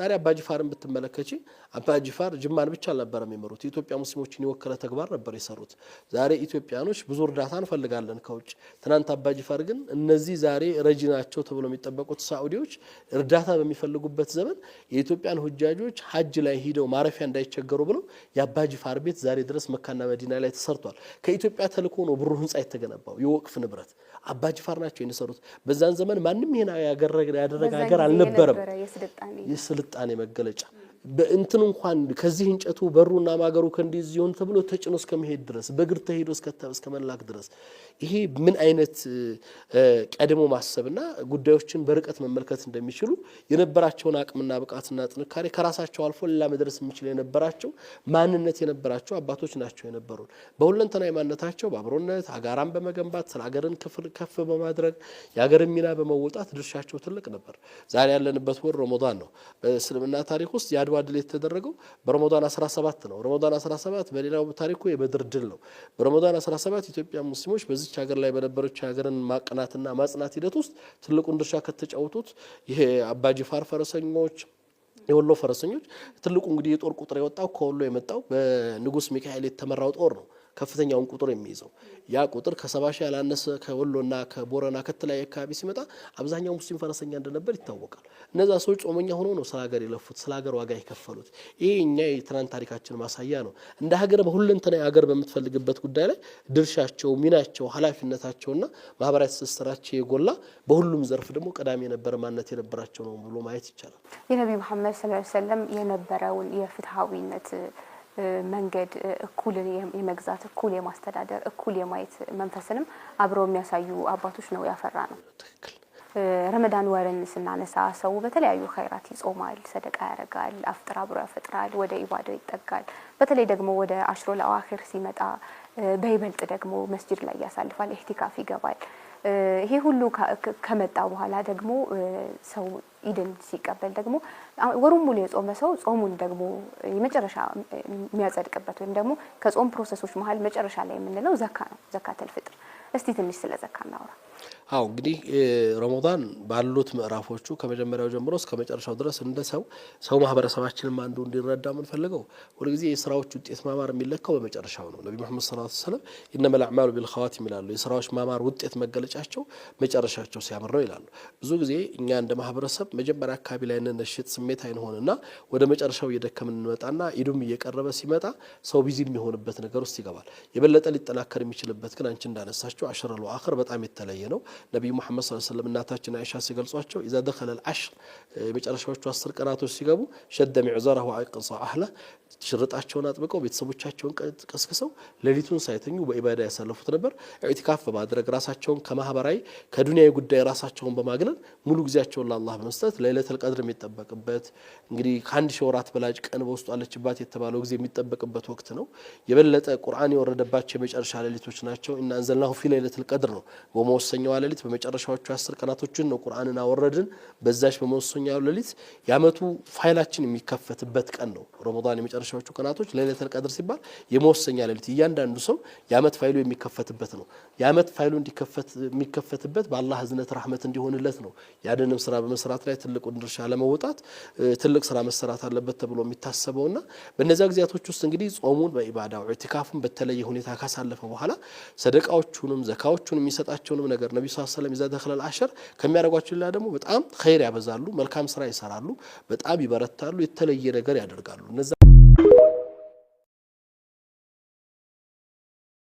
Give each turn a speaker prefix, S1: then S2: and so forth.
S1: ዛሬ አባጅፋርን ብትመለከቺ አባጅፋር ጅማን ብቻ አልነበረም የሚመሩት የኢትዮጵያ ሙስሊሞችን የወከለ ተግባር ነበር የሰሩት ዛሬ ኢትዮጵያኖች ብዙ እርዳታ እንፈልጋለን ከውጭ ትናንት አባጅፋር ግን እነዚህ ዛሬ ረጂ ናቸው ተብሎ የሚጠበቁት ሳዑዲዎች እርዳታ በሚፈልጉበት ዘመን የኢትዮጵያን ሁጃጆች ሐጅ ላይ ሄደው ማረፊያ እንዳይቸገሩ ብለው የአባጅፋር ቤት ዛሬ ድረስ መካና መዲና ላይ ተሰርቷል ከኢትዮጵያ ተልኮ ነው ብሩ ህንጻ የተገነባው የወቅፍ ንብረት አባጅፋር ናቸው የነሰሩት በዛን ዘመን ማንንም ይሄን ያደረገ ሀገር አልነበረም የስልጣኔ መገለጫ በእንትን እንኳን ከዚህ እንጨቱ በሩና ማገሩ ከንዲዝ ይሁን ተብሎ ተጭኖ እስከመሄድ ድረስ በእግር ተሄዶ እስከ መላክ ድረስ ይሄ ምን አይነት ቀድሞ ማሰብና ጉዳዮችን በርቀት መመልከት እንደሚችሉ የነበራቸውን አቅምና ብቃትና ጥንካሬ ከራሳቸው አልፎ ሌላ መድረስ የሚችል የነበራቸው ማንነት የነበራቸው አባቶች ናቸው የነበሩ በሁለንተናዊ ማንነታቸው በአብሮነት ሀገራን በመገንባት ስለ ሀገርን ከፍ በማድረግ የሀገርን ሚና በመወጣት ድርሻቸው ትልቅ ነበር ዛሬ ያለንበት ወር ረመዳን ነው በእስልምና ታሪክ ውስጥ ያድዋ ድል የተደረገው በረመዳን 17 ነው ረመዳን 17 በሌላው ታሪኩ የበድር ድል ነው በረመዳን 17 ኢትዮጵያ ሙስሊሞች በዚህ ሀገር ላይ በነበረች ሀገርን ማቀናትና ማጽናት ሂደት ውስጥ ትልቁን ድርሻ ከተጫወቱት ይሄ አባጅፋር ፈረሰኞች የወሎ ፈረሰኞች ትልቁ እንግዲህ የጦር ቁጥር የወጣው ከወሎ የመጣው በንጉስ ሚካኤል የተመራው ጦር ነው ከፍተኛውን ቁጥር የሚይዘው ያ ቁጥር ከ70 ሺህ ያላነሰ ከወሎና ከቦረና ከተለያየ አካባቢ ሲመጣ አብዛኛው ሙስሊም ፈረሰኛ እንደነበር ይታወቃል እነዛ ሰዎች ጾመኛ ሆነው ነው ስለ ሀገር የለፉት ስለ ሀገር ዋጋ የከፈሉት ይሄ እኛ የትናንት ታሪካችን ማሳያ ነው እንደ ሀገር በሁለንተናዊ ሀገር በመትፈልግበት ጉዳይ ላይ ድርሻቸው ሚናቸው ኃላፊነታቸውና ማህበራዊ ትስስራቸው የጎላ በሁሉም ዘርፍ ደግሞ ቀዳሚ የነበረ ማንነት የነበራቸው ነው ብሎ ማየት ይቻላል
S2: የነብዩ መሐመድ ሰለላሁ ዐለይሂ ወሰለም የነበረውን የፍትሃዊነት መንገድ እኩል የመግዛት እኩል የማስተዳደር እኩል የማየት መንፈስንም አብረው የሚያሳዩ አባቶች ነው ያፈራ ነው
S1: ትክክል
S2: ረመዳን ወርን ስናነሳ ሰው በተለያዩ ኸይራት ይጾማል ሰደቃ ያረጋል አፍጥራ አብሮ ያፈጥራል ወደ ኢባዳው ይጠጋል በተለይ ደግሞ ወደ አሽሮ ለአኺር ሲመጣ በይበልጥ ደግሞ መስጂድ ላይ ያሳልፋል ኢህቲካፍ ይገባል ይሄ ሁሉ ከመጣ በኋላ ደግሞ ሰው ኢድን ሲቀበል ደግሞ ወሩን ሙሉ የጾመ ሰው ጾሙን ደግሞ የመጨረሻ የሚያጸድቅበት ወይም ደግሞ ከጾም ፕሮሰሶች መሃል መጨረሻ ላይ የምንለው ዘካ ነው ዘካተል ፍጥር እስቲ ትንሽ ስለ ዘካ እናውራ
S1: አው እንግዲህ ረመዳን ባሉት ምዕራፎቹ ከመጀመሪያው ጀምሮ እስከ መጨረሻው ድረስ እንደ ሰው ማህበረሰባችንን አንዱ እንዲረዳ ምን ፈልገው ሁሉ ጊዜ የሥራዎች ውጤት ማማር የሚለካው በመጨረሻው ነው ነብዩ መሐመድ ሰለላሁ ዐለይሂ ወሰለም ኢነመል አዕማሉ ቢልኸዋቲም ይላሉ የሥራዎች ማማር ውጤት መገለጫቸው መጨረሻቸው ሲያምር ነው ይላሉ ብዙ ጊዜ እኛ እንደ ማህበረሰብ መጀመሪያ አካባቢ ላይ ነሽጥ ስሜት አይሆንና ወደ መጨረሻው እየደከምን እንመጣና ኢዱም እየቀረበ ሲመጣ ሰው ቢዚ የሚሆንበት ነገር ውስጥ ይገባል የበለጠ ሊጠናከር የሚችልበት ግን አንቺ እንዳነሳቸው አሽረል ወአኺር በጣም የተለየ ነው ነብዩ መሐመድ ሰለላሁ ዐለይሂ ወሰለም እናታችን አይሻ ሲገልጿቸው اذا دخل العشر የመጨረሻዎቹ 10 ቀናቶች ሲገቡ شد معذره وعقص اهله ሽርጣቸውን አጥብቀው ቤተሰቦቻቸውን ቀስቅሰው ሌሊቱን ሳይተኙ በኢባዳ ያሳለፉት ነበር ኢዕቲካፍ በማድረግ ራሳቸውን ከማህበራዊ ከዱንያዊ ጉዳይ ራሳቸውን በማግለል ሙሉ ጊዜያቸውን ለአላህ በመስጠት ለይለተል ቀድር የሚጠበቅበት እንግዲህ ከአንድ ሺህ ወራት በላጭ ቀን በውስጡ አለችባት የተባለው ጊዜ የሚጠበቅበት ወቅት ነው የበለጠ ቁርአን የወረደባቸው የመጨረሻ ሌሊቶች ናቸው እና አንዘልናሁ ፊ ለይለተል ቀድር ነው በመወሰኛው ሌሊት በመጨረሻዎቹ 10 ቀናቶችን ነው ቁርአንን አወረድን በዛች በመወሰኛው ሌሊት ያመቱ ፋይላችን የሚከፈትበት ቀን ነው ረመዳን የመጨረሻዎቹ ቀናቶች ለይለተል ቀድር ሲባል የመወሰኛ ሌሊት እያንዳንዱ ሰው ያመት ፋይሉ የሚከፈትበት ነው ያመት ፋይሉ የሚከፈትበት በአላህ እዝነት ረህመት እንዲሆንለት ነው ያደንም ስራ በመስራት ላይ ትልቁ ድርሻ ለመውጣት ትልቅ ስራ መሰራት አለበት ተብሎ የሚታሰበውና በእነዚያ ግዚያቶች ውስጥ እንግዲህ ጾሙን በኢባዳው ኢዕቲካፍን በተለየ ሁኔታ ካሳለፈ በኋላ ሰደቃዎቹንም ዘካዎቹንም የሚሰጣቸውንም ነገር ነብዩ ሰለላሁ ዐለይሂ ወሰለም إذا دخل العشر ከሚያደርጓቸው ላይ ደግሞ በጣም ኸይር ያበዛሉ መልካም ስራ ይሰራሉ በጣም ይበረታሉ የተለየ ነገር ያደርጋሉ